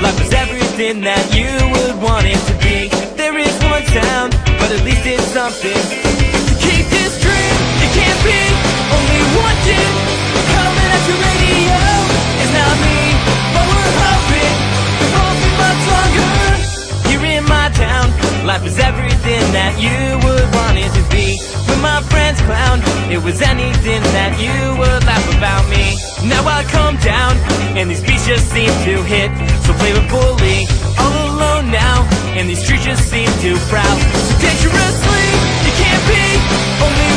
Life is everything that you would want it to be. There is one sound, but at least it's something to keep this dream. It can't be only one kid coming at your radio. It's not me, but we're hoping it won't be much longer. Here in my town, life is everything that you would want it to be. When my friends clown, it was anything that you would laugh about me. Now I come down, and these beats just seem to hit so flavorfully. All alone now, and these streets just seem too proud. So dangerously, you can't be only